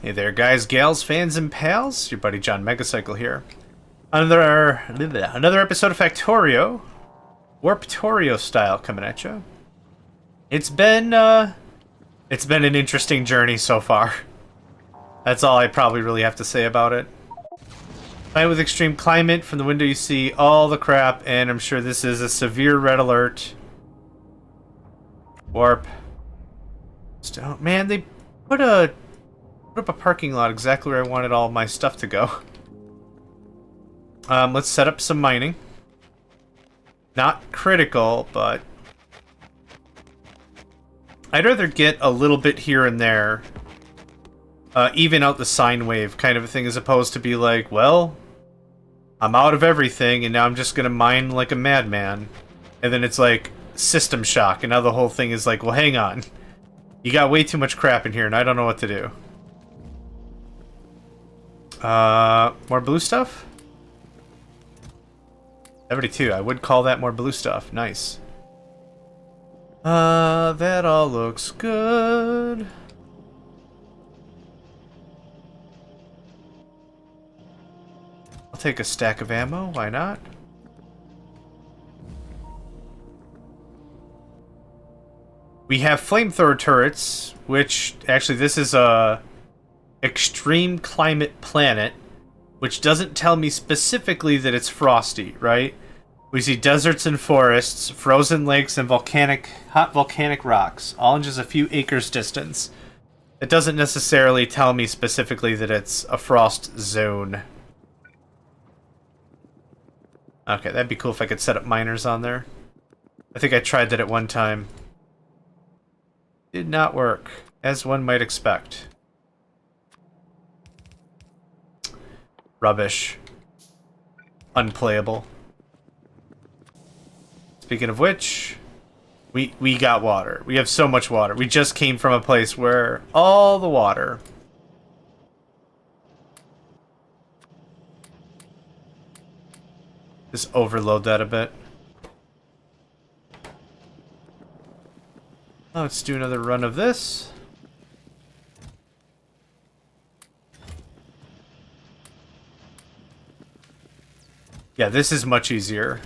Hey there, guys, gals, fans, and pals. Your buddy JohnMegacycle here. Another episode of Factorio, Warptorio style, coming at you. It's been an interesting journey so far. That's all I probably really have to say about it. Planet with extreme climate. From the window, you see all the crap, and I'm sure this is a severe red alert. Warp. Man, they put up a parking lot exactly where I wanted all my stuff to go. Let's set up some mining. Not critical, but I'd rather get a little bit here and there. Even out the sine wave kind of a thing, as opposed to be like, well, I'm out of everything, and now I'm just gonna mine like a madman. And then it's like, system shock, and now the whole thing is like, well, hang on. You got way too much crap in here, and I don't know what to do. More blue stuff? 72, I would call that more blue stuff. Nice. That all looks good. I'll take a stack of ammo, why not? We have flamethrower turrets, which, actually, this is a extreme climate planet, which doesn't tell me specifically that it's frosty, right? We see deserts and forests, frozen lakes, and hot volcanic rocks, all in just a few acres distance. It doesn't necessarily tell me specifically that it's a frost zone. Okay, that'd be cool if I could set up miners on there. I think I tried that at one time. Did not work, as one might expect. Rubbish. Unplayable. Speaking of which, we got water. We have so much water. We just came from a place where all the water. Just overload that a bit. Let's do another run of this. Yeah, this is much easier.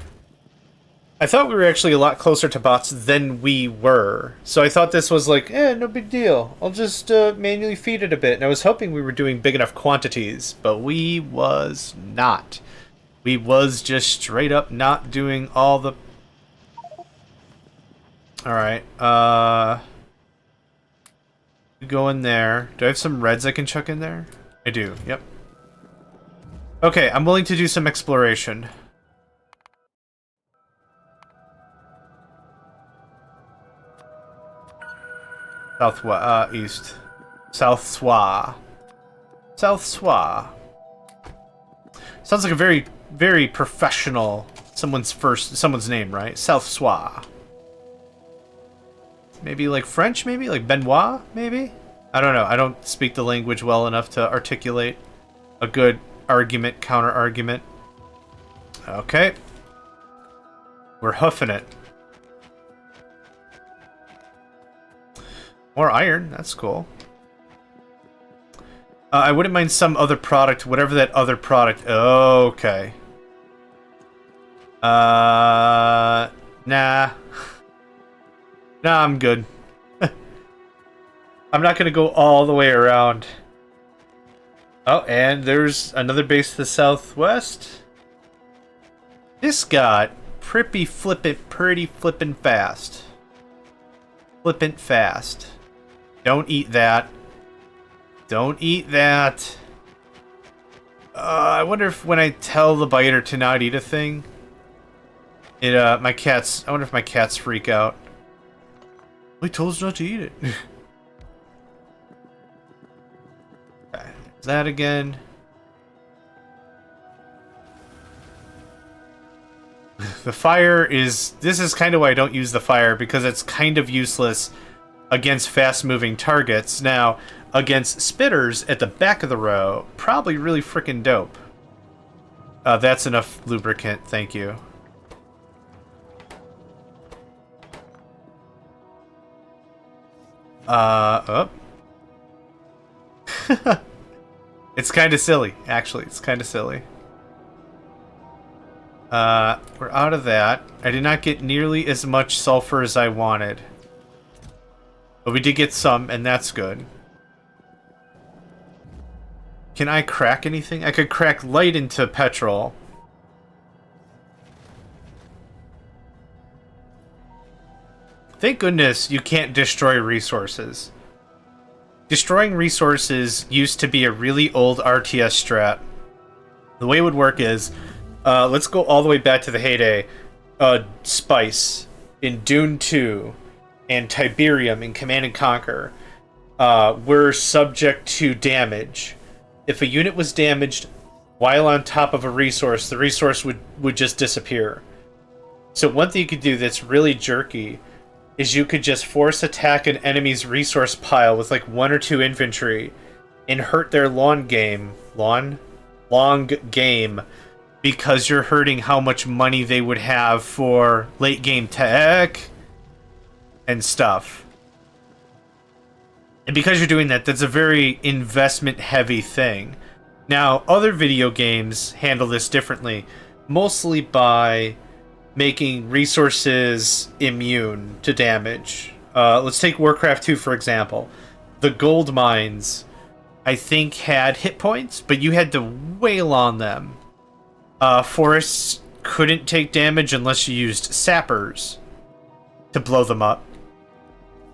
I thought we were actually a lot closer to bots than we were. So I thought this was like, no big deal. I'll just manually feed it a bit. And I was hoping we were doing big enough quantities, but we was not. We was just straight up not doing all the... Alright, go in there. Do I have some reds I can chuck in there? I do, yep. Okay, I'm willing to do some exploration. East. South Swa. South Swa. Sounds like a very, very professional someone's name, right? South Swa. Maybe like French, maybe? Like Benoit, maybe? I don't know. I don't speak the language well enough to articulate a good argument, counter-argument. Okay. We're hoofing it. More iron. That's cool. I wouldn't mind some other product, whatever that other product... Okay. Nah. Nah, I'm good. I'm not gonna go all the way around. Oh, and there's another base to the southwest. This got pretty flippin' fast. Flippin' fast. Don't eat that. Don't eat that. I wonder if when I tell the biter to not eat a thing, I wonder if my cats freak out. I told us not to eat it. Okay, there's that again. The fire is... This is kind of why I don't use the fire, because it's kind of useless against fast-moving targets. Now, against spitters at the back of the row, probably really freaking dope. That's enough lubricant, thank you. Oh. It's kind of silly, actually. It's kind of silly. We're out of that. I did not get nearly as much sulfur as I wanted. But we did get some, and that's good. Can I crack anything? I could crack light into petrol. Thank goodness you can't destroy resources. Destroying resources used to be a really old RTS strat. The way it would work is, let's go all the way back to the heyday. Spice in Dune 2 and Tiberium in Command & Conquer were subject to damage. If a unit was damaged while on top of a resource, the resource would just disappear. So one thing you could do that's really jerky is you could just force attack an enemy's resource pile with like 1 or 2 infantry and hurt their long game because you're hurting how much money they would have for late game tech and stuff. And because you're doing that, that's a very investment heavy thing. Now, other video games handle this differently, mostly by making resources immune to damage. Let's take Warcraft 2, for example. The gold mines, I think, had hit points, but you had to wail on them. Forests couldn't take damage unless you used sappers to blow them up.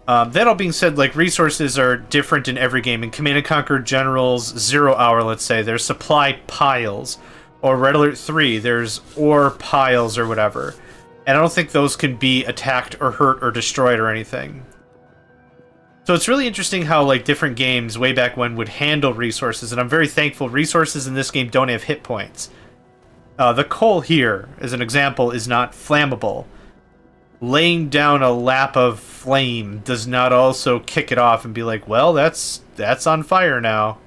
That all being said, like, resources are different in every game. In Command & Conquer Generals 0 Hour, let's say, there's supply piles. Or Red Alert 3, there's ore piles or whatever. And I don't think those can be attacked or hurt or destroyed or anything. So it's really interesting how, like, different games way back when would handle resources. And I'm very thankful resources in this game don't have hit points. The coal here, as an example, is not flammable. Laying down a lap of flame does not also kick it off and be like, well, that's on fire now.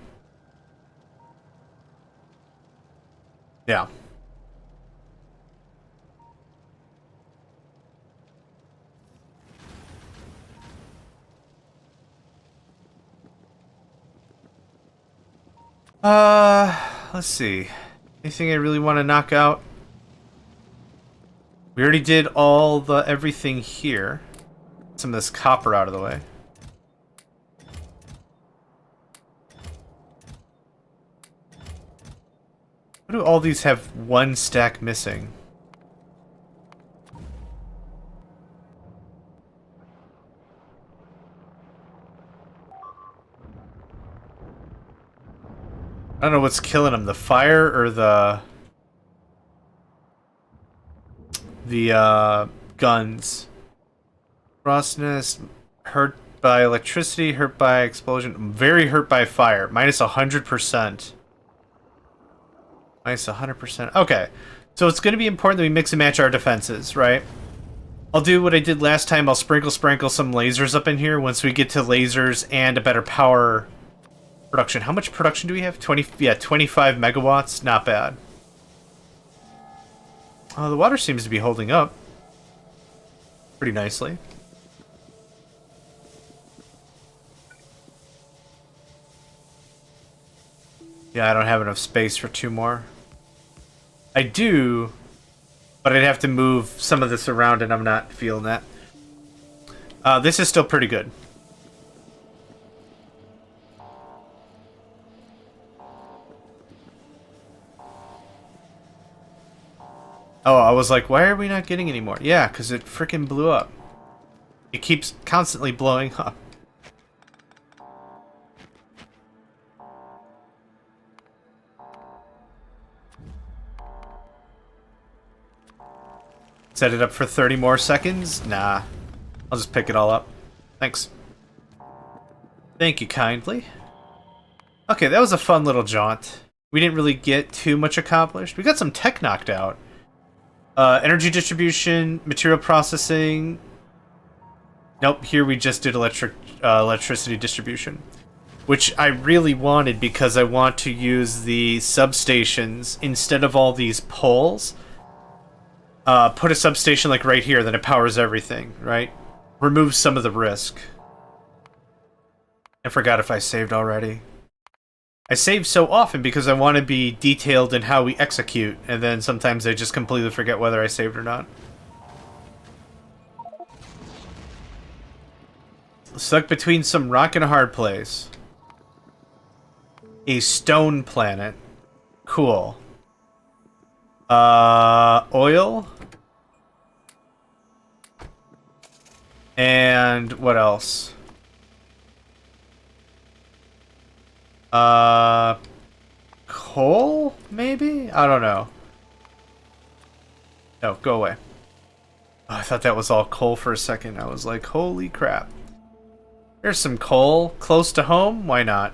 Yeah. Let's see. Anything I really want to knock out? We already did all the everything here. Some of this copper out of the way. Why do all these have 1 stack missing? I don't know what's killing them, the fire or the guns. Frostness, hurt by electricity, hurt by explosion, very hurt by fire. Minus 100%. Minus 100%. Okay, so it's going to be important that we mix and match our defenses, right? I'll do what I did last time. I'll sprinkle some lasers up in here once we get to lasers and a better power production. How much production do we have? 25 megawatts. Not bad. Oh, the water seems to be holding up pretty nicely. Yeah, I don't have enough space for 2 more. I do, but I'd have to move some of this around, and I'm not feeling that. This is still pretty good. Oh, I was like, why are we not getting any more? Yeah, because it freaking blew up. It keeps constantly blowing up. Set it up for 30 more seconds? Nah. I'll just pick it all up. Thanks. Thank you kindly. Okay, that was a fun little jaunt. We didn't really get too much accomplished. We got some tech knocked out. Energy distribution, material processing. Nope, here we just did electricity distribution. Which I really wanted because I want to use the substations instead of all these poles. Put a substation like right here, then it powers everything, right? Removes some of the risk. I forgot if I saved already. I save so often because I want to be detailed in how we execute, and then sometimes I just completely forget whether I saved or not. Stuck between some rock and a hard place. A stone planet. Cool. Oil? And what else? Coal? Maybe? I don't know. No, go away. Oh, I thought that was all coal for a second. I was like, holy crap. There's some coal close to home. Why not?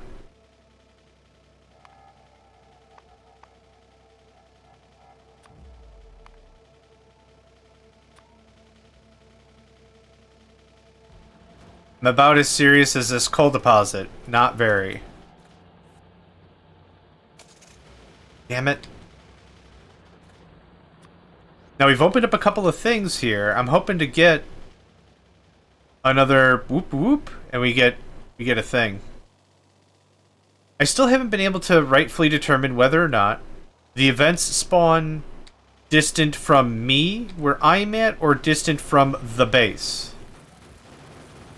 I'm about as serious as this coal deposit. Not very. Damn it. Now we've opened up a couple of things here. I'm hoping to get another whoop whoop, and we get a thing. I still haven't been able to rightfully determine whether or not the events spawn distant from me, where I'm at, or distant from the base.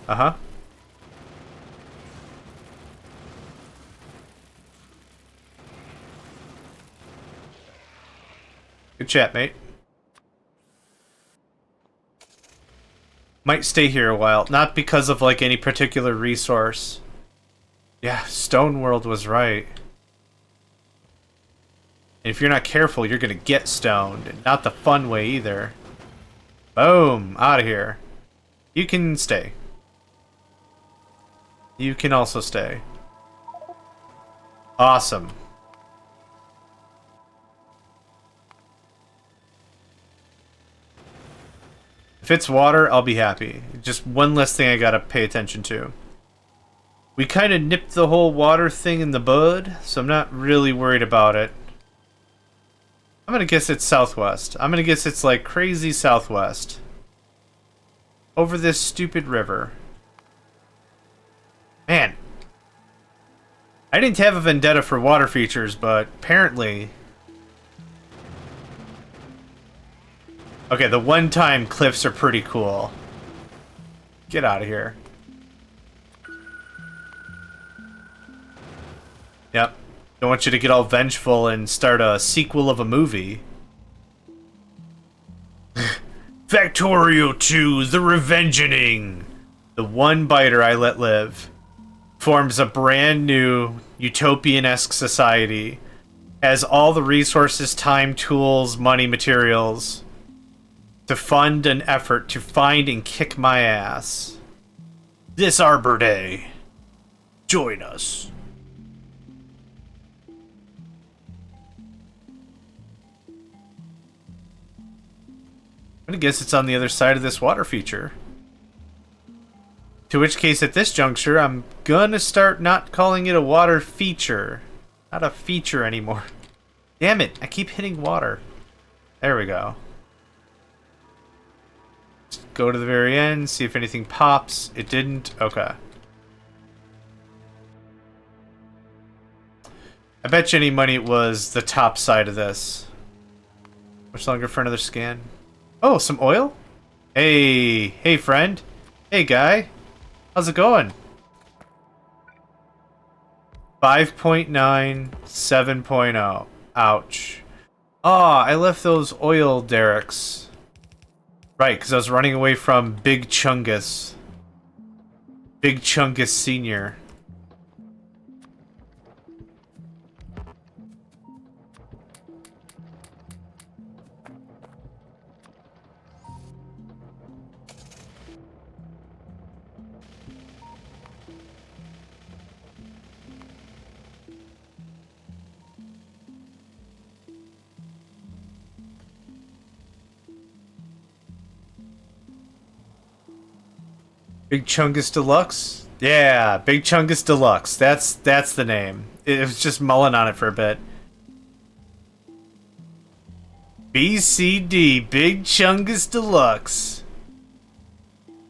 Uh-huh. Good chat, mate. Might stay here a while. Not because of, like, any particular resource. Yeah, Stone World was right. And if you're not careful, you're gonna get stoned. And not the fun way, either. Boom! Out of here. You can stay. You can also stay. Awesome. If it's water, I'll be happy. Just one less thing I gotta pay attention to. We kind of nipped the whole water thing in the bud, so I'm not really worried about it. I'm gonna guess it's southwest. I'm gonna guess it's like crazy southwest. Over this stupid river. Man. I didn't have a vendetta for water features, but apparently... Okay, the one-time cliffs are pretty cool. Get out of here. Yep. Don't want you to get all vengeful and start a sequel of a movie. Factorio 2, The Revengeing. The one biter I let live. Forms a brand new utopian-esque society. Has all the resources, time, tools, money, materials to fund an effort to find and kick my ass. This Arbor Day. Join us. I'm gonna guess it's on the other side of this water feature. To which case, at this juncture, I'm gonna start not calling it a water feature. Not a feature anymore. Damn it, I keep hitting water. There we go. Just go to the very end, see if anything pops. It didn't. Okay. I bet you any money it was the top side of this. Much longer for another scan. Oh, some oil? Hey, hey friend. Hey guy. How's it going? 5.9, 7.0. Ouch. Ah, I left those oil derricks. Right, because I was running away from Big Chungus. Big Chungus Sr. Big Chungus Deluxe? Yeah, Big Chungus Deluxe. That's the name. It was just mulling on it for a bit. BCD, Big Chungus Deluxe.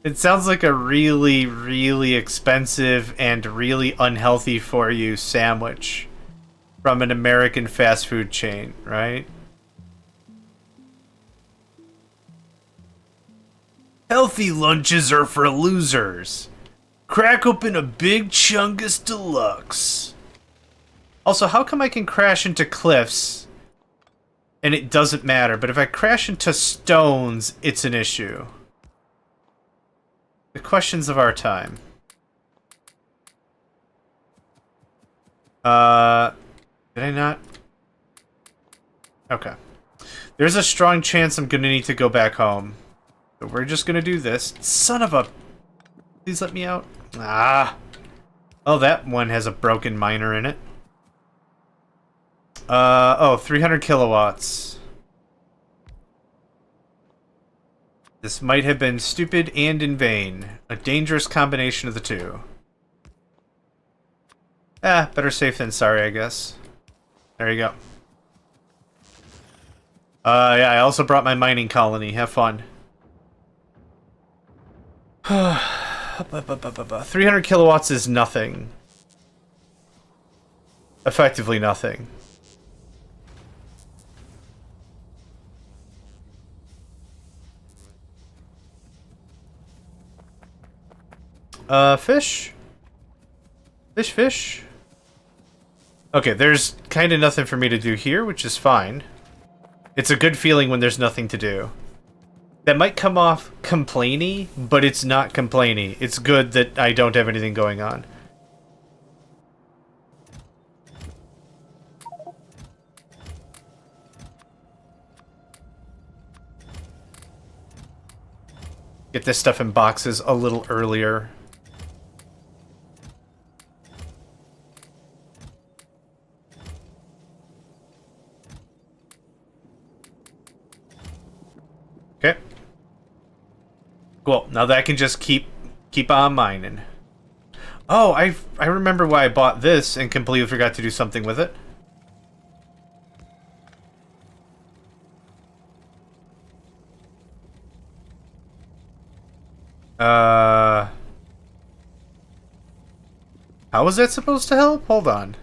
It sounds like a really, really expensive and really unhealthy for you sandwich. from an American fast food chain, right? Healthy lunches are for losers. Crack open a big Chungus Deluxe. Also, how come I can crash into cliffs and it doesn't matter, but if I crash into stones, it's an issue? The questions of our time. Did I not? Okay. There's a strong chance I'm gonna need to go back home. So we're just gonna do this. Son of a... Please let me out. Ah. Oh, that one has a broken miner in it. Oh, 300 kilowatts. This might have been stupid and in vain. A dangerous combination of the two. Ah, better safe than sorry, I guess. There you go. Yeah, I also brought my mining colony. Have fun. 300 kilowatts is nothing. Effectively nothing. Fish? Fish? Okay, there's kind of nothing for me to do here, which is fine. It's a good feeling when there's nothing to do. That might come off complainy, but it's not complainy. It's good that I don't have anything going on. Get this stuff in boxes a little earlier. Okay. Cool. Now that I can just keep on mining. Oh, I remember why I bought this and completely forgot to do something with it. How was that supposed to help? Hold on.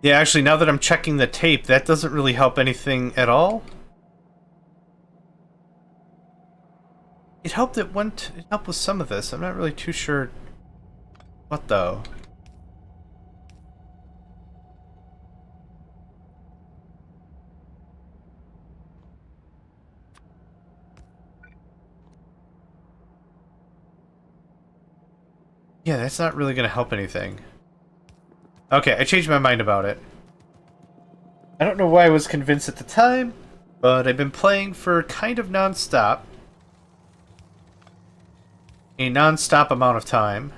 Yeah, actually, now that I'm checking the tape, that doesn't really help anything at all. It helped it helped with some of this. I'm not really too sure what though. Yeah, that's not really going to help anything. Okay, I changed my mind about it. I don't know why I was convinced at the time, but I've been playing for kind of non-stop. A non-stop amount of time.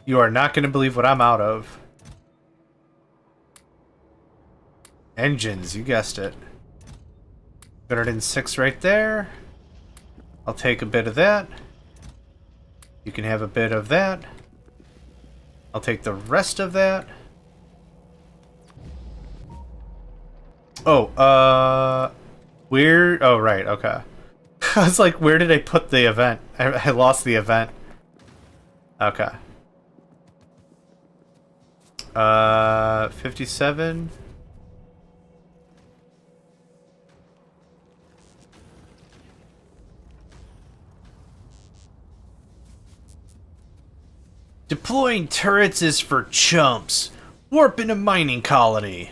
You are not going to believe what I'm out of. Engines, you guessed it. 106 right there. I'll take a bit of that. You can have a bit of that. I'll take the rest of that. Oh, where? Oh, right, okay. I was like, where did I put the event? I lost the event. Okay. 57. Deploying turrets is for chumps. Warp in a mining colony.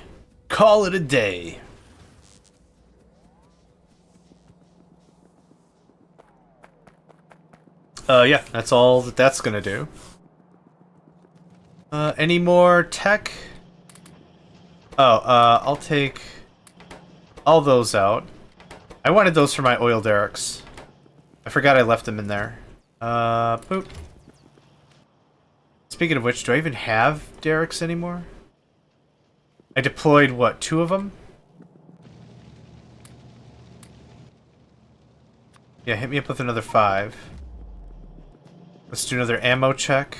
Call it a day. Yeah, that's all that's gonna do. Any more tech? Oh, I'll take all those out. I wanted those for my oil derricks. I forgot I left them in there. Boop. Speaking of which, do I even have derricks anymore? I deployed, what, 2 of them? Yeah, hit me up with another 5. Let's do another ammo check.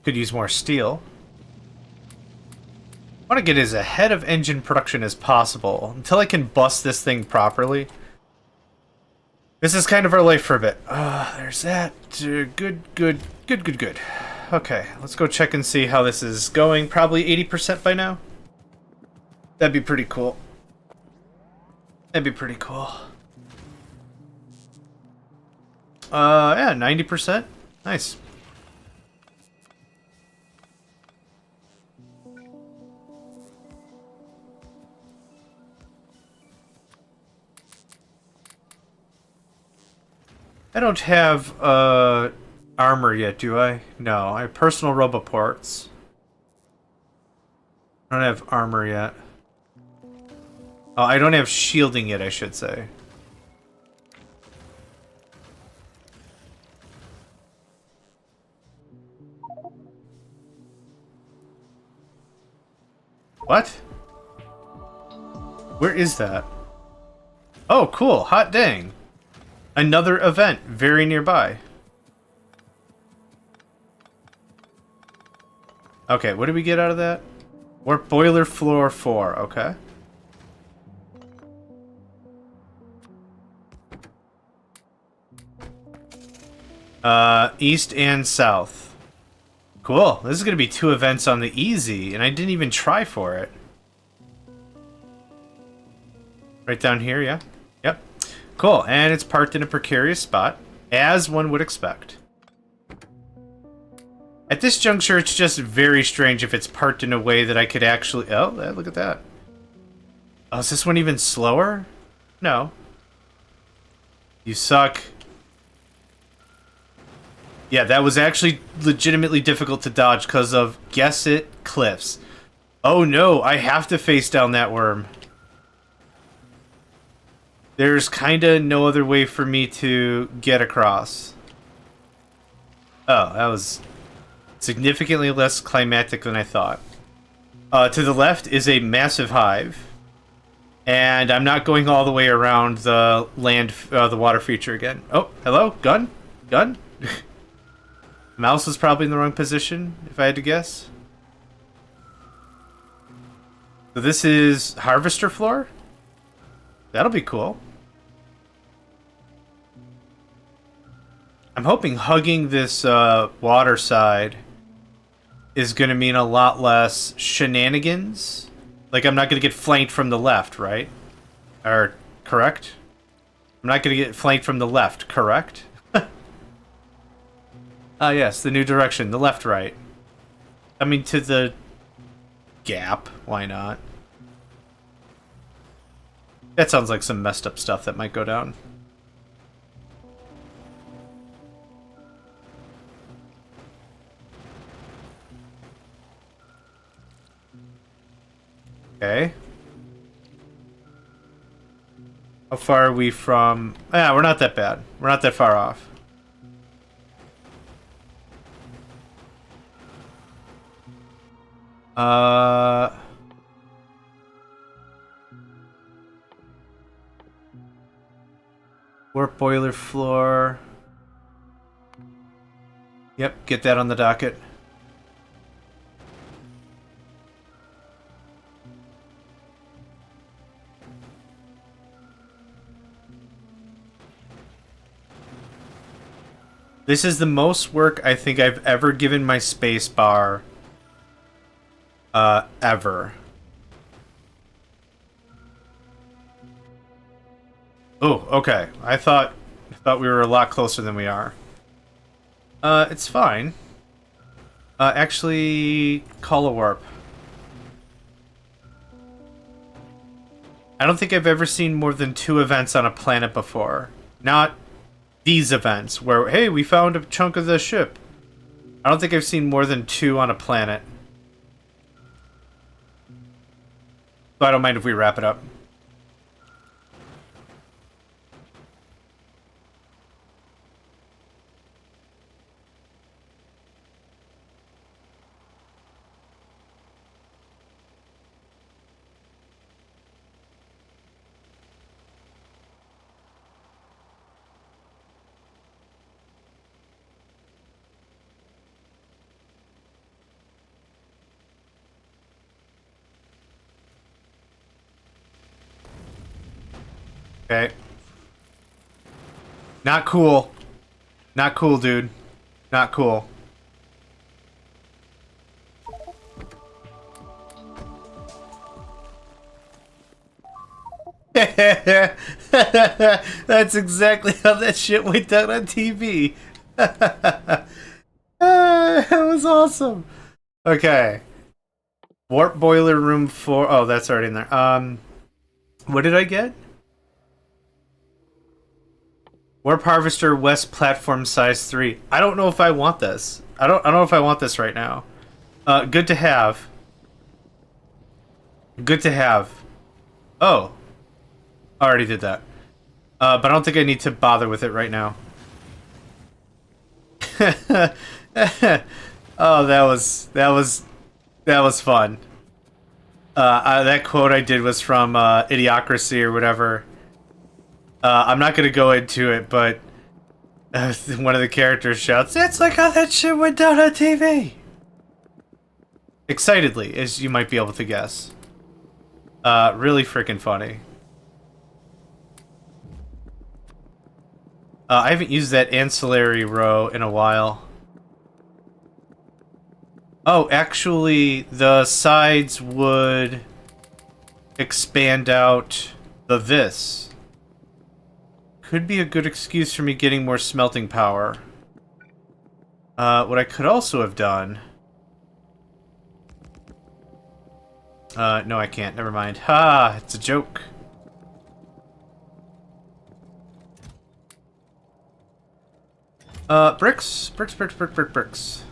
Could use more steel. I want to get as ahead of engine production as possible until I can bust this thing properly. This is kind of our life for a bit. There's that. Good. Okay, let's go check and see how this is going. Probably 80% by now. That'd be pretty cool. That'd be pretty cool. Yeah, 90%. Nice. I don't have armor yet, do I? No, I have personal roboports. I don't have armor yet. Oh, I don't have shielding yet, I should say. What? Where is that? Oh, cool. Hot dang. Another event very nearby. Okay, what did we get out of that? Warp boiler floor 4, okay. East and south. Cool. This is gonna be 2 events on the easy, and I didn't even try for it. Right down here, yeah? Yep. Cool, and it's parked in a precarious spot, as one would expect. At this juncture, it's just very strange if it's parked in a way that I could actually... Oh, look at that. Oh, is this one even slower? No. You suck. Yeah, that was actually legitimately difficult to dodge because of, guess it, cliffs. Oh no, I have to face down that worm. There's kinda no other way for me to get across. Oh, that was significantly less climactic than I thought. To the left is a massive hive. And I'm not going all the way around the land, the water feature again. Oh, hello? Gun? Gun? Mouse is probably in the wrong position, if I had to guess. So this is harvester floor? That'll be cool. I'm hoping hugging this water side is going to mean a lot less shenanigans. Like, I'm not going to get flanked from the left, right? Or, correct? I'm not going to get flanked from the left, correct? Ah, yes, the new direction, the left-right. I mean, to the gap, why not? That sounds like some messed up stuff that might go down. Okay. How far are we from... Yeah, we're not that bad. We're not that far off. Warp boiler floor. Yep, get that on the docket. This is the most work I think I've ever given my space bar. Ever. Oh, okay. I thought we were a lot closer than we are. It's fine. Actually, call a warp. I don't think I've ever seen more than 2 events on a planet before. Not these events where, hey, we found a chunk of the ship. I don't think I've seen more than 2 on a planet. So I don't mind if we wrap it up. Okay. Not cool. Not cool, dude. Not cool. That's exactly how that shit went down on TV. That was awesome. Okay. Warp boiler room 4. Oh, that's already in there. What did I get? Warp harvester west platform size 3. I don't know if I want this. I don't know if I want this right now. Good to have. Good to have. Oh. Already did that. But I don't think I need to bother with it right now. Oh, that was fun. That quote I did was from Idiocracy or whatever. I'm not gonna go into it, but one of the characters shouts, "It's like how that shit went down on TV!" Excitedly, as you might be able to guess. Really freaking funny. I haven't used that ancillary row in a while. Oh, actually, the sides would expand out the this. Could be a good excuse for me getting more smelting power. What I could also have done... no, I can't. Never mind. Ha! It's a joke. Bricks. Bricks.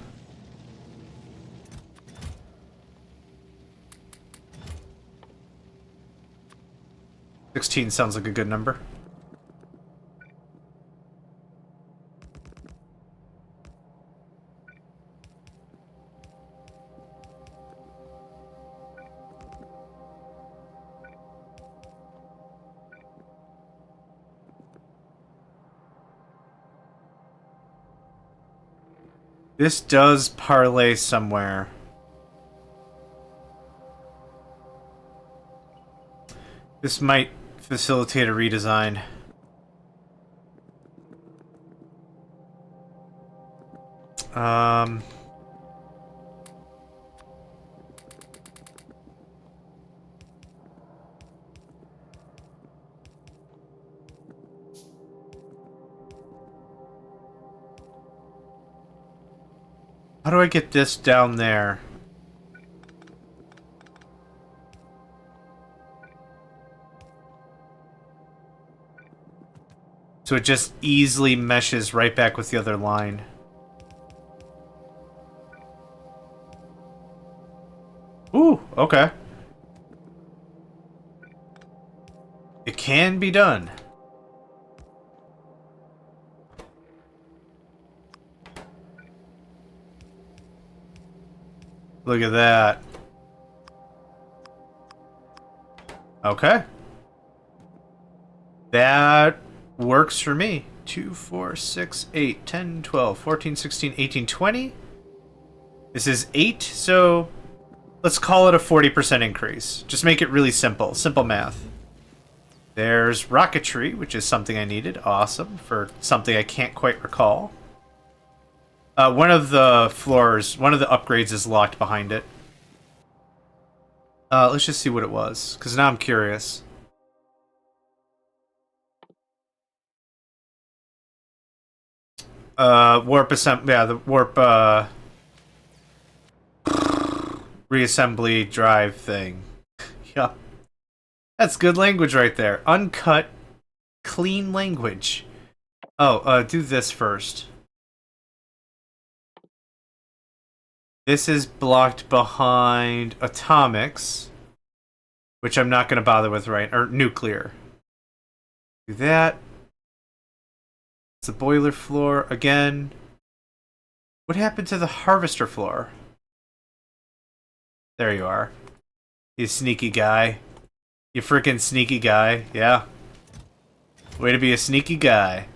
16 sounds like a good number. This does parlay somewhere. This might facilitate a redesign. How do I get this down there? So it just easily meshes right back with the other line. Ooh, okay. It can be done. Look at that. Okay. That works for me. 2, 4, 6, 8, 10, 12, 14, 16, 18, 20. This is 8, so let's call it a 40% increase. Just make it really simple. Simple math. There's rocketry, which is something I needed. Awesome. For something I can't quite recall. One of the floors, one of the upgrades is locked behind it. Let's just see what it was, because now I'm curious. Warp assembly, yeah, the warp, reassembly drive thing. Yeah. That's good language right there. Uncut, clean language. Oh, do this first. This is blocked behind atomics, which I'm not going to bother with or nuclear. Do that. It's the boiler floor again. What happened to the harvester floor? There you are. You sneaky guy. You freaking sneaky guy. Yeah. Way to be a sneaky guy.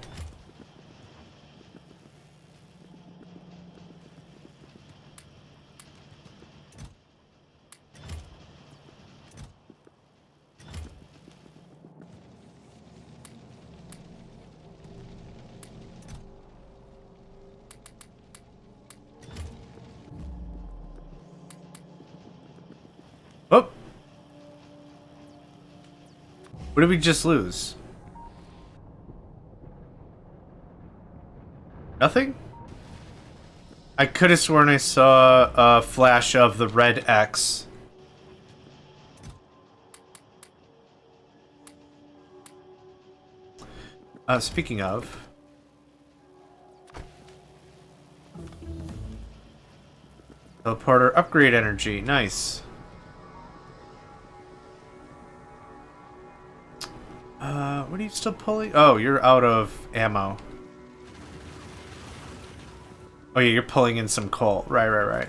Oh! What did we just lose? Nothing? I could have sworn I saw a flash of the red X. Speaking of... teleporter upgrade energy. Nice. What are you still pulling? Oh, you're out of ammo. Oh yeah, you're pulling in some coal. Right. Right.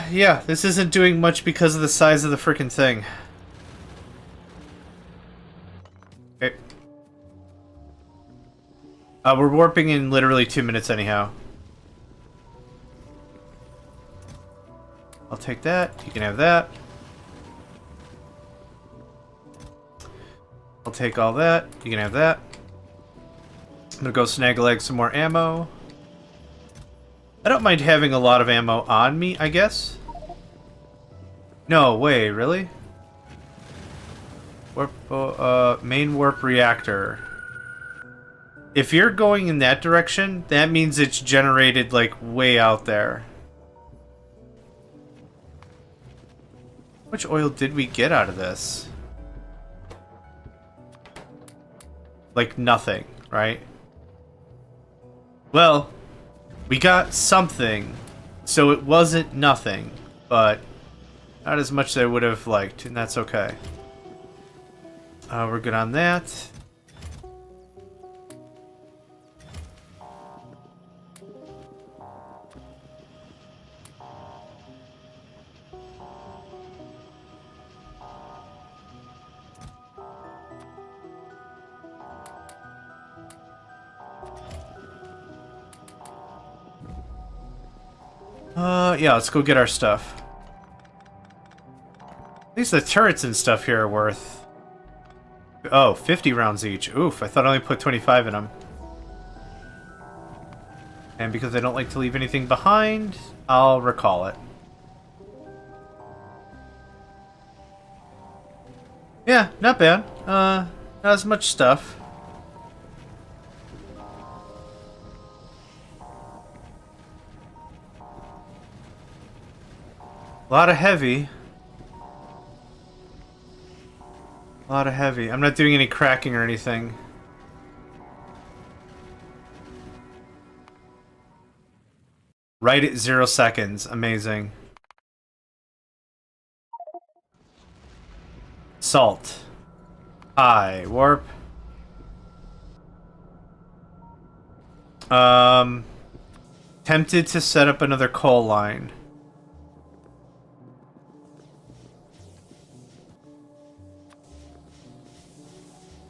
Yeah, this isn't doing much because of the size of the frickin' thing. Okay. We're warping in literally 2 minutes anyhow. I'll take that. You can have that. I'll take all that. You can have that. I'm gonna go snag a leg some more ammo. I don't mind having a lot of ammo on me, I guess. No way, really? Warp, main warp reactor. If you're going in that direction, that means it's generated, like, way out there. How much oil did we get out of this? Like, nothing, right? Well, we got something, so it wasn't nothing, but not as much as I would have liked, and that's okay. We're good on that. Yeah, let's go get our stuff. At least the turrets and stuff here are worth... oh, 50 rounds each. Oof, I thought I only put 25 in them. And because I don't like to leave anything behind, I'll recall it. Yeah, not bad. Not as much stuff. A lot of heavy. A lot of heavy. I'm not doing any cracking or anything. Right at 0 seconds. Amazing. Salt. High. Warp. Tempted to set up another coal line.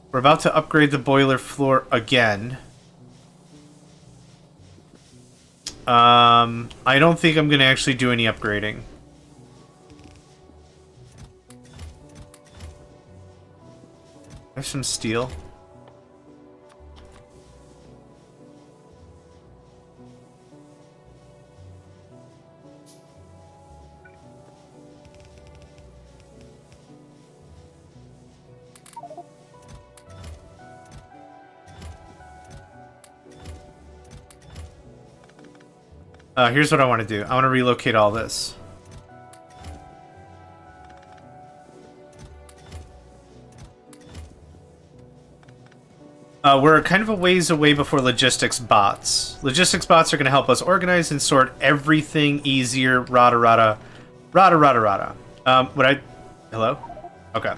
We're about to upgrade the boiler floor again. I don't think I'm going to actually do any upgrading. There's some steel. Here's what I want to do. I want to relocate all this. We're kind of a ways away before logistics bots. Logistics bots are going to help us organize and sort everything easier. Rada rada. Rada rada rada. Hello? Okay.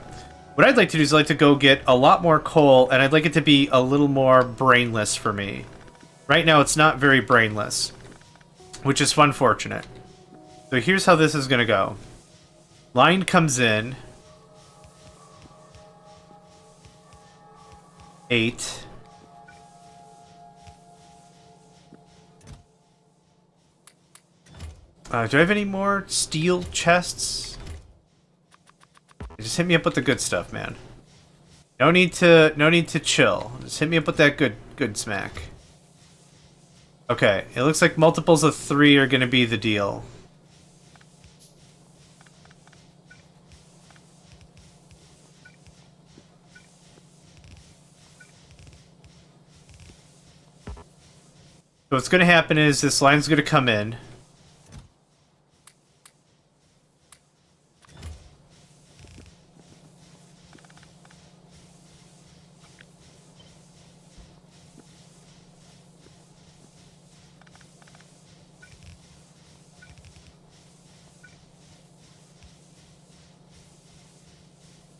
What I'd like to do is I'd like to go get a lot more coal, and I'd like it to be a little more brainless for me. Right now, it's not very brainless, which is unfortunate. So here's how this is going to go. Line comes in. 8. Do I have any more steel chests? Just hit me up with the good stuff, man. No need to chill. Just hit me up with that good smack. Okay, it looks like multiples of 3 are gonna be the deal. So what's gonna happen is this line's gonna come in.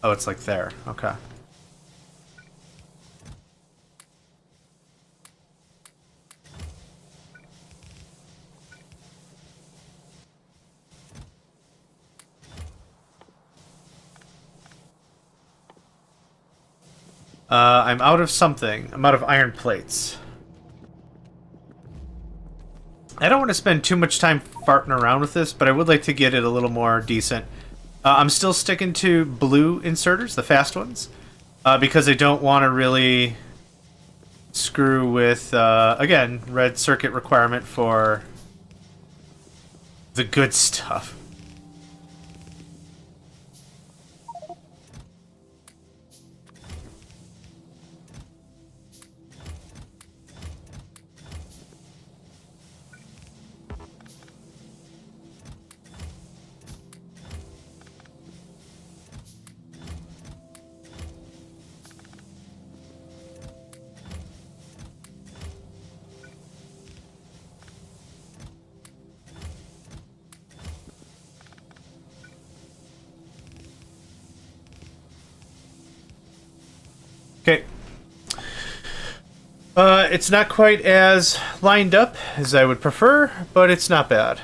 Oh, it's like there. Okay. I'm out of something. I'm out of iron plates. I don't want to spend too much time farting around with this, but I would like to get it a little more decent. I'm still sticking to blue inserters, the fast ones, because I don't want to really screw with, again, red circuit requirement for the good stuff. Okay. It's not quite as lined up as I would prefer, but it's not bad.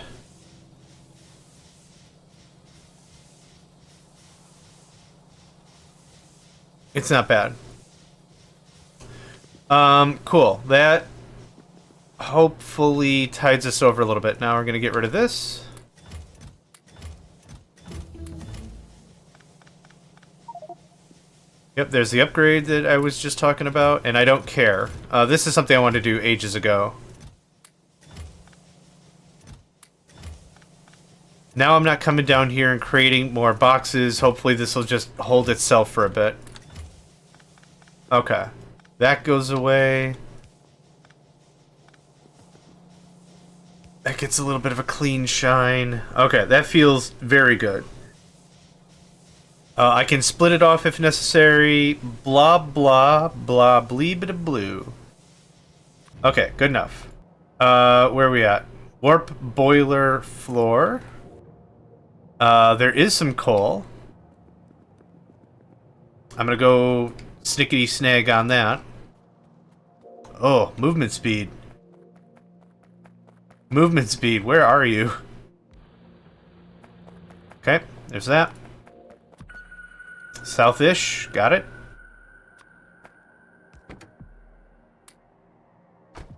It's not bad. Cool. That hopefully tides us over a little bit. Now we're gonna get rid of this. Yep, there's the upgrade that I was just talking about, and I don't care. This is something I wanted to do ages ago. Now I'm not coming down here and creating more boxes. Hopefully this will just hold itself for a bit. Okay. That goes away. That gets a little bit of a clean shine. Okay, that feels very good. I can split it off if necessary. Blah, blah, blah, bleeb blue. Okay, good enough. Where are we at? Warp boiler floor. There is some coal. I'm gonna go snickety snag on that. Oh, movement speed. Movement speed, where are you? Okay, there's that. South-ish, got it.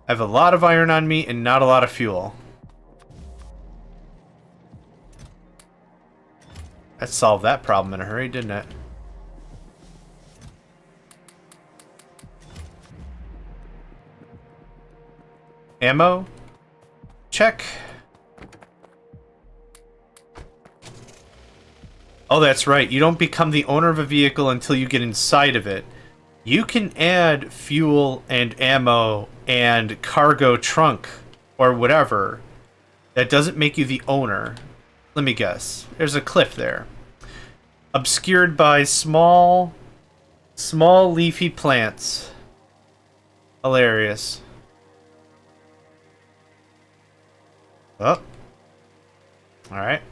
I have a lot of iron on me and not a lot of fuel. That solved that problem in a hurry, didn't it? Ammo? Check. Oh, that's right. You don't become the owner of a vehicle until you get inside of it. You can add fuel and ammo and cargo trunk or whatever That doesn't make you the owner. Let me guess. There's a cliff there. Obscured by small leafy plants. Hilarious. Oh. Alright.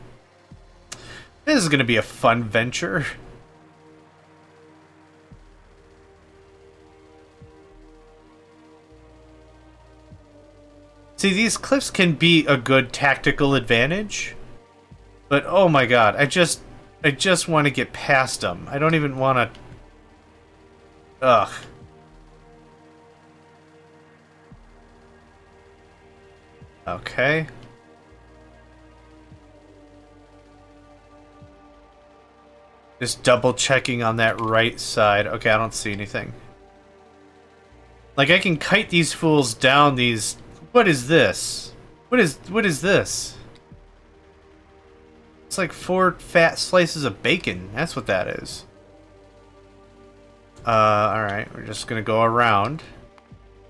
This is going to be a fun venture. See, these cliffs can be a good tactical advantage. But oh my god, I just want to get past them. I don't even want to... Ugh. Okay. Just double checking on that right side. Okay, I don't see anything. Like, I can kite these fools down these... What is this? What is this? It's like 4 fat slices of bacon. That's what that is. Alright. We're just gonna go around.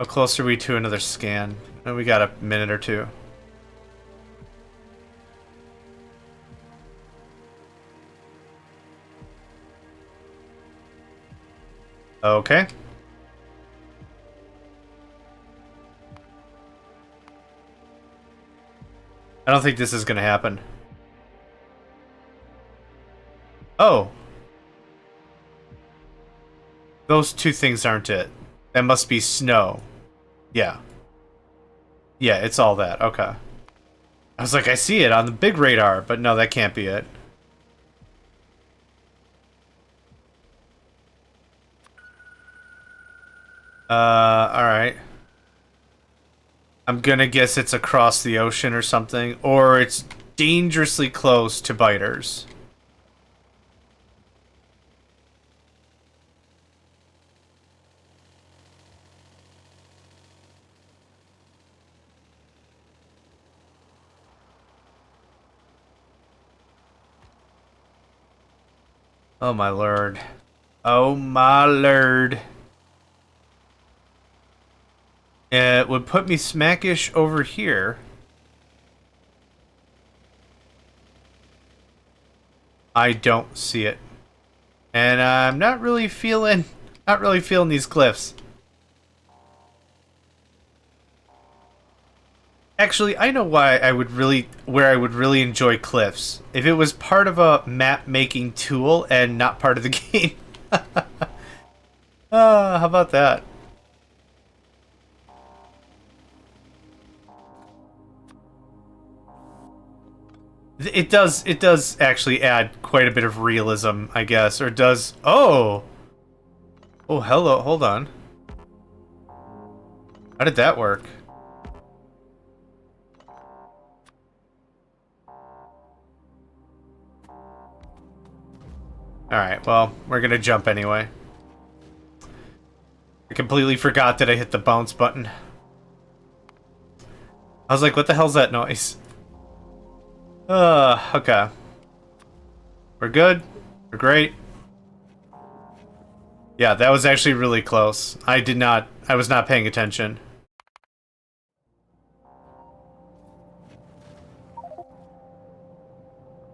How close are we to another scan? Oh, we got a minute or two. Okay. I don't think this is gonna happen. Oh. Those two things aren't it. That must be snow. Yeah. Yeah, it's all that. Okay. I was like, I see it on the big radar, but no, that can't be it. Alright. I'm gonna guess it's across the ocean or something, or it's dangerously close to biters. Oh my lord. Oh my lord. It would put me smackish over here. I don't see it. And I'm not really feeling these cliffs. Actually, I know why where I would really enjoy cliffs. If it was part of a map making tool and not part of the game. How about that? It does actually add quite a bit of realism, I guess, or does... Oh! Oh, hello, hold on. How did that work? Alright, well, we're gonna jump anyway. I completely forgot that I hit the bounce button. I was like, what the hell's that noise? Okay. We're good. We're great. Yeah, that was actually really close. I was not paying attention.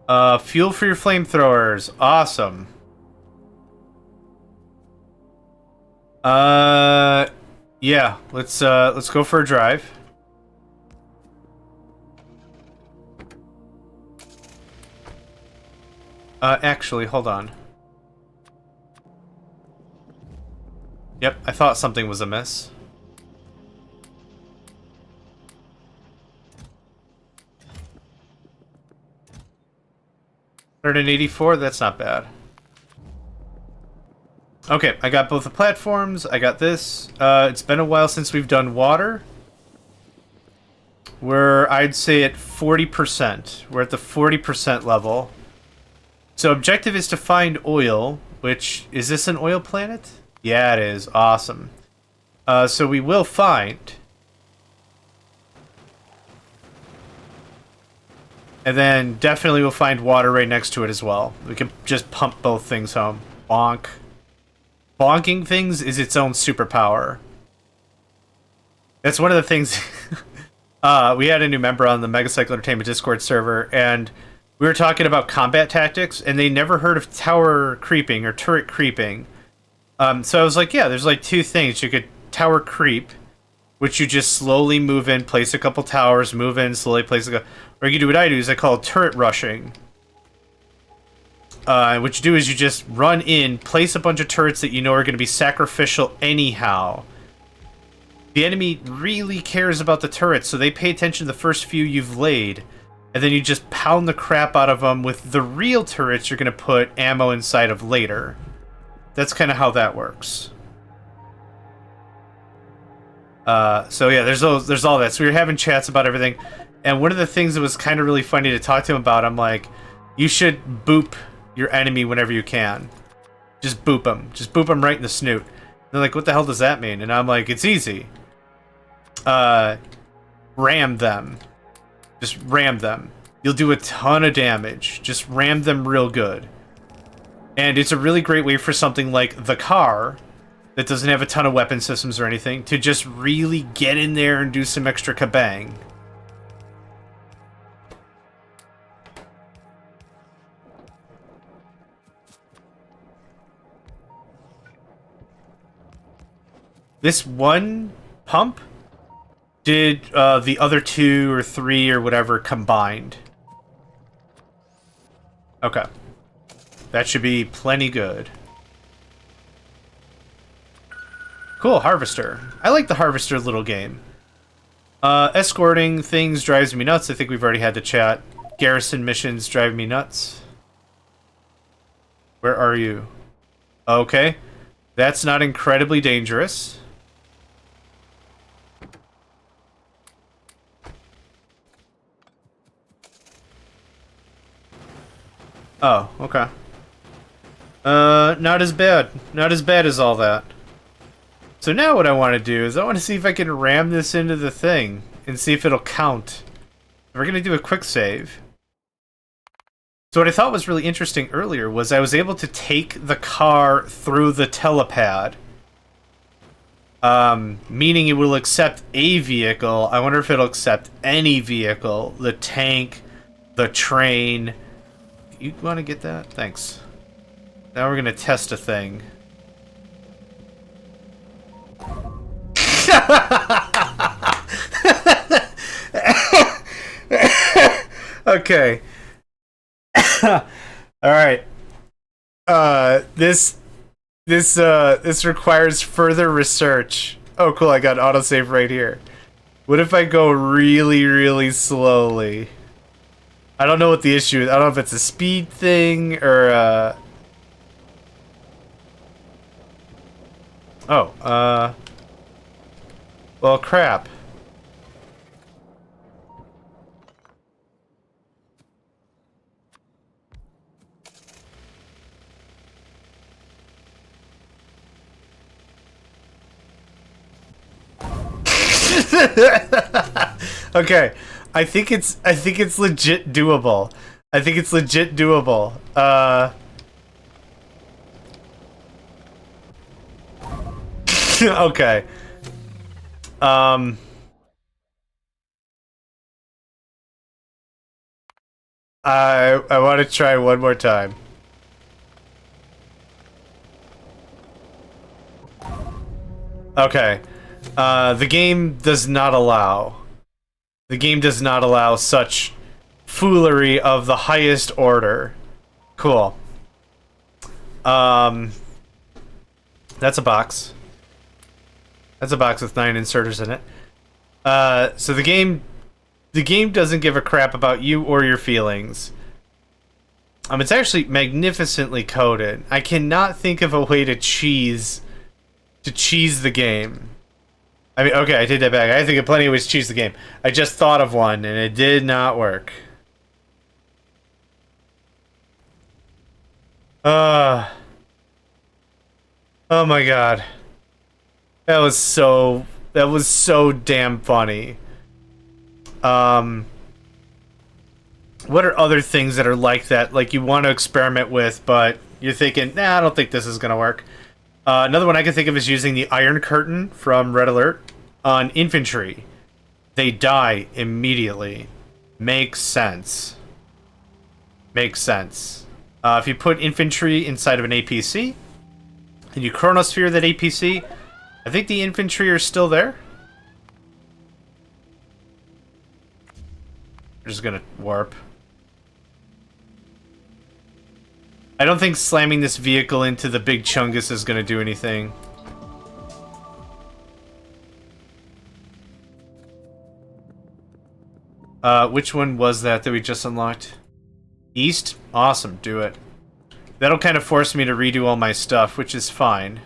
Fuel for your flamethrowers. Awesome. Yeah, let's go for a drive. Actually, hold on. Yep, I thought something was amiss. $184, that's not bad. Okay, I got both the platforms, I got this. It's been a while since we've done water. I'd say at 40%. We're at the 40% level. So objective is to find oil, which... Is this an oil planet? Yeah, it is. Awesome. So we will find... And then definitely we'll find water right next to it as well. We can just pump both things home. Bonk. Bonking things is its own superpower. That's one of the things... We had a new member on the Megacycle Entertainment Discord server, and we were talking about combat tactics, and they never heard of tower creeping or turret creeping. So I was like, yeah, there's like two things. You could tower creep, which you just slowly move in, place a couple towers, move in, slowly place a couple... Or you can do what I do, is I call it turret rushing. What you do is you just run in, place a bunch of turrets that you know are going to be sacrificial anyhow. The enemy really cares about the turrets, so they pay attention to the first few you've laid. And then you just pound the crap out of them with the real turrets you're going to put ammo inside of later. That's kind of how that works. So yeah, there's all that. So we were having chats about everything. And one of the things that was kind of really funny to talk to him about, I'm like, you should boop your enemy whenever you can. Just boop them. Just boop them right in the snoot. And they're like, what the hell does that mean? And I'm like, it's easy. Ram them. Just ram them. You'll do a ton of damage. Just ram them real good. And it's a really great way for something like the car, that doesn't have a ton of weapon systems or anything, to just really get in there and do some extra kabang. This one pump did the other 2 or 3 or whatever combined. Okay. That should be plenty good. Cool, Harvester. I like the Harvester little game. Escorting things drives me nuts. I think we've already had the chat. Garrison missions drive me nuts. Where are you? Okay. That's not incredibly dangerous. Oh, okay. Not as bad. Not as bad as all that. So now what I want to do is I want to see if I can ram this into the thing and see if it'll count. We're going to do a quick save. So what I thought was really interesting earlier was I was able to take the car through the telepad. Meaning it will accept a vehicle. I wonder if it'll accept any vehicle. The tank, the train. You want to get that? Thanks. Now we're going to test a thing. Okay. All right. This requires further research. Oh, cool! I got autosave right here. What if I go really, really slowly? I don't know what the issue is. I don't know if it's a speed thing or Oh, well, crap. Okay, I think it's legit doable. I think it's legit doable. Okay. I want to try one more time. Okay. The game does not allow. The game does not allow such foolery of the highest order. Cool. That's a box. That's a box with 9 inserters in it. So the game doesn't give a crap about you or your feelings. It's actually magnificently coded. I cannot think of a way to cheese the game. I mean, okay, I take that back. I think of plenty of ways to cheese the game. I just thought of one, and it did not work. Oh my god. That was so damn funny. What are other things that are like that, like you want to experiment with, but you're thinking, nah, I don't think this is gonna work? Another one I can think of is using the Iron Curtain from Red Alert on infantry. they die immediately. Makes sense. Makes sense. If you put infantry inside of an APC, and you chronosphere that APC, I think the infantry are still there. We're just gonna warp. I don't think slamming this vehicle into the big Chungus is gonna do anything. Which one was that we just unlocked? East? Awesome, do it. That'll kind of force me to redo all my stuff, which is fine.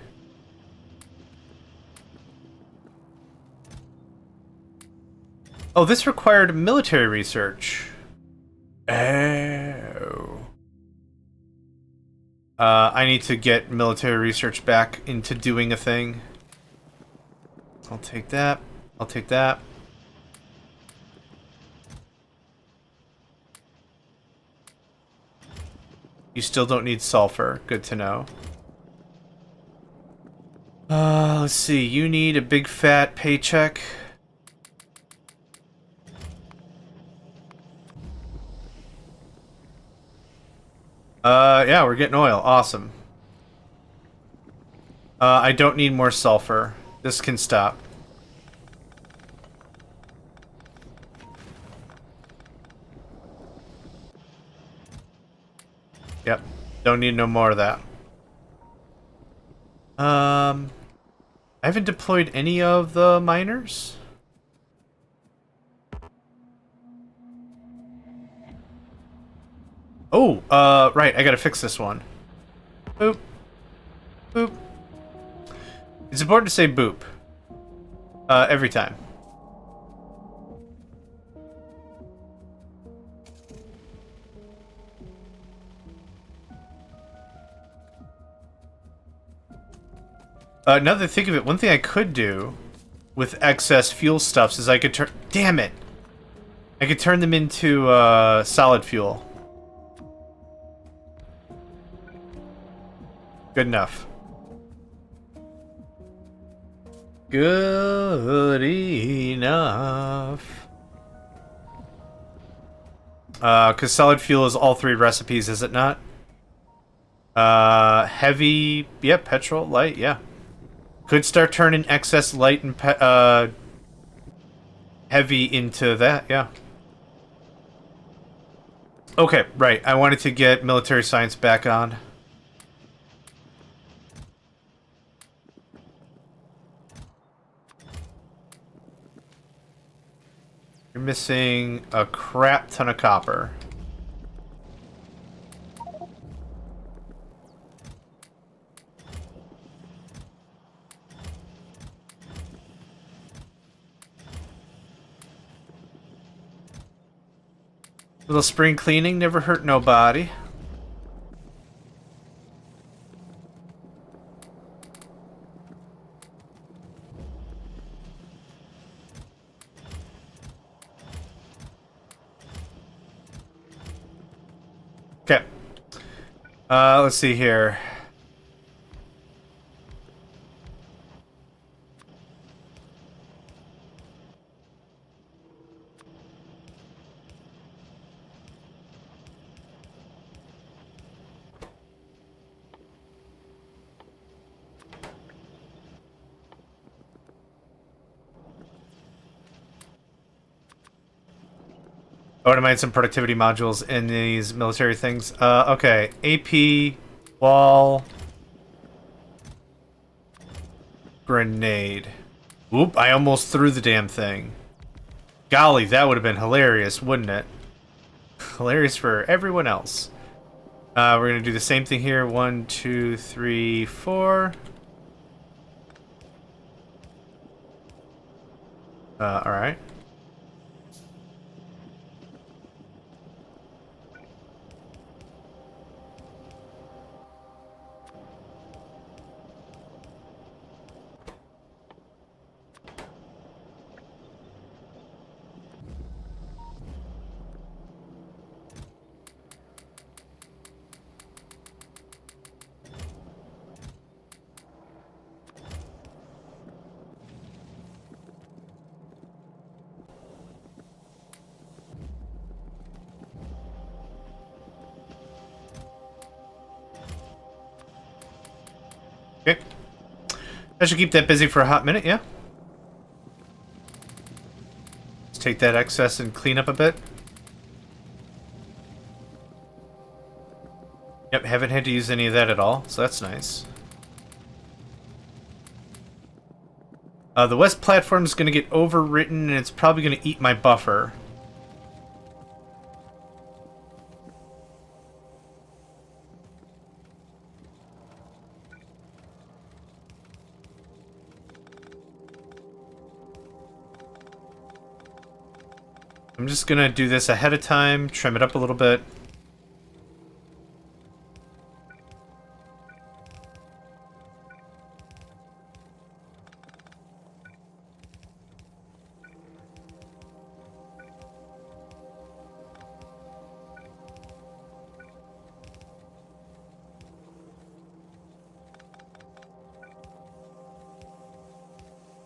Oh, this required military research. Oh. I need to get military research back into doing a thing. I'll take that. I'll take that. You still don't need sulfur. Good to know. Let's see. You need a big fat paycheck. Yeah, we're getting oil. Awesome. I don't need more sulfur. This can stop. Yep. Don't need no more of that. I haven't deployed any of the miners. Oh, right. I gotta fix this one. Boop. Boop. It's important to say boop. Every time. Now that I think of it, one thing I could do with excess fuel stuffs is I could turn... Damn it! I could turn them into, solid fuel. Good enough. Good enough. Because solid fuel is all three recipes, is it not? Heavy... Yep, petrol, light, yeah. Could start turning excess light and heavy into that, yeah. Okay, right. I wanted to get military science back on. You're missing a crap ton of copper. Little spring cleaning never hurt nobody. Okay. Let's see here. I want to mine some productivity modules in these military things. Okay. AP, wall, grenade. Oop, I almost threw the damn thing. Golly, that would have been hilarious, wouldn't it? Hilarious for everyone else. We're going to do the same thing here. 1, 2, 3, 4. Alright. I should keep that busy for a hot minute, yeah? Let's take that excess and clean up a bit. Yep, haven't had to use any of that at all, so that's nice. The west platform is going to get overwritten, and it's probably going to eat my buffer. I'm just going to do this ahead of time, trim it up a little bit.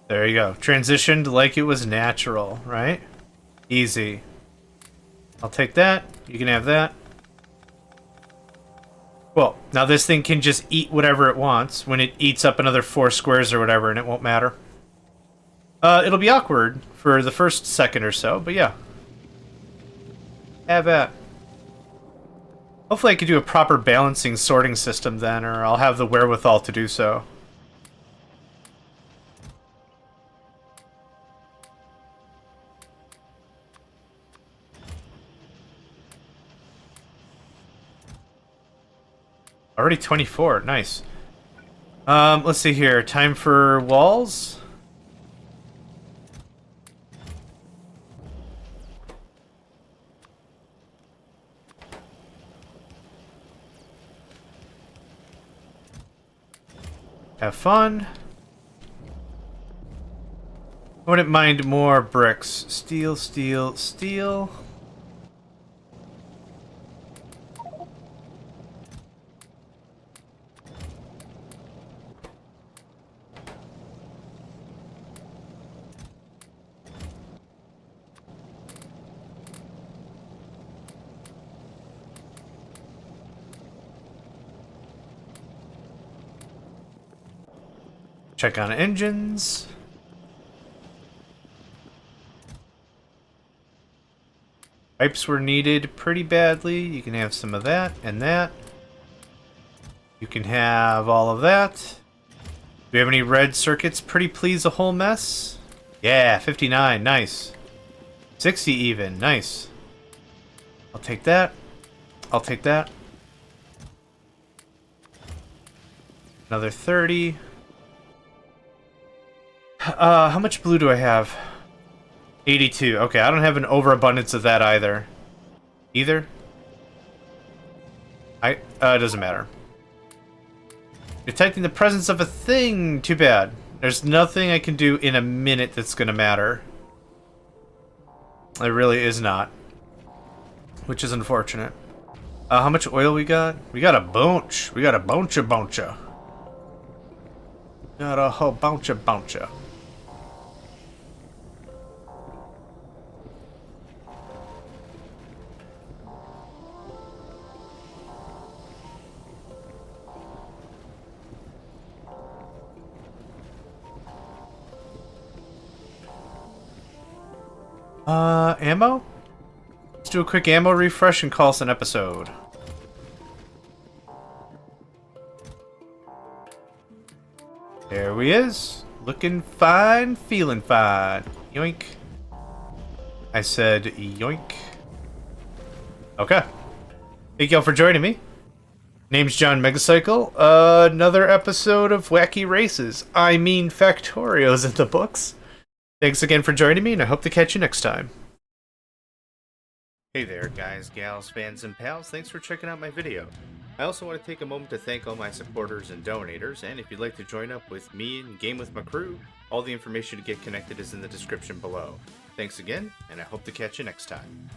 There you go. Transitioned like it was natural, right? Easy. I'll take that. You can have that. Well, now this thing can just eat whatever it wants when it eats up another 4 squares or whatever, and it won't matter. It'll be awkward for the first second or so, but yeah. Have that. Hopefully I could do a proper balancing sorting system then, or I'll have the wherewithal to do so. Already 24, nice. Let's see here. Time for walls. Have fun. I wouldn't mind more bricks. Steel, steel, steel. Check on engines. Pipes were needed pretty badly. You can have some of that and that. You can have all of that. Do we have any red circuits? Pretty please a whole mess. Yeah, 59, nice. 60 even, nice. I'll take that. I'll take that. Another 30. How much blue do I have? 82. Okay, I don't have an overabundance of that either. Either? It doesn't matter. Detecting the presence of a thing. Too bad. There's nothing I can do in a minute that's gonna matter. It really is not. Which is unfortunate. How much oil we got? We got a bunch. We got a bunch of buncha. Got a whole bunch of buncha. Ammo? Let's do a quick ammo refresh and call us an episode. There we is. Looking fine, feeling fine. Yoink. I said yoink. Okay. Thank y'all for joining me. Name's JohnMegacycle. Another episode of Wacky Races. I mean Factorio's in the books. Thanks again for joining me, and I hope to catch you next time. Hey there, guys, gals, fans, and pals. Thanks for checking out my video. I also want to take a moment to thank all my supporters and donators, and if you'd like to join up with me and game with my crew, all the information to get connected is in the description below. Thanks again, and I hope to catch you next time.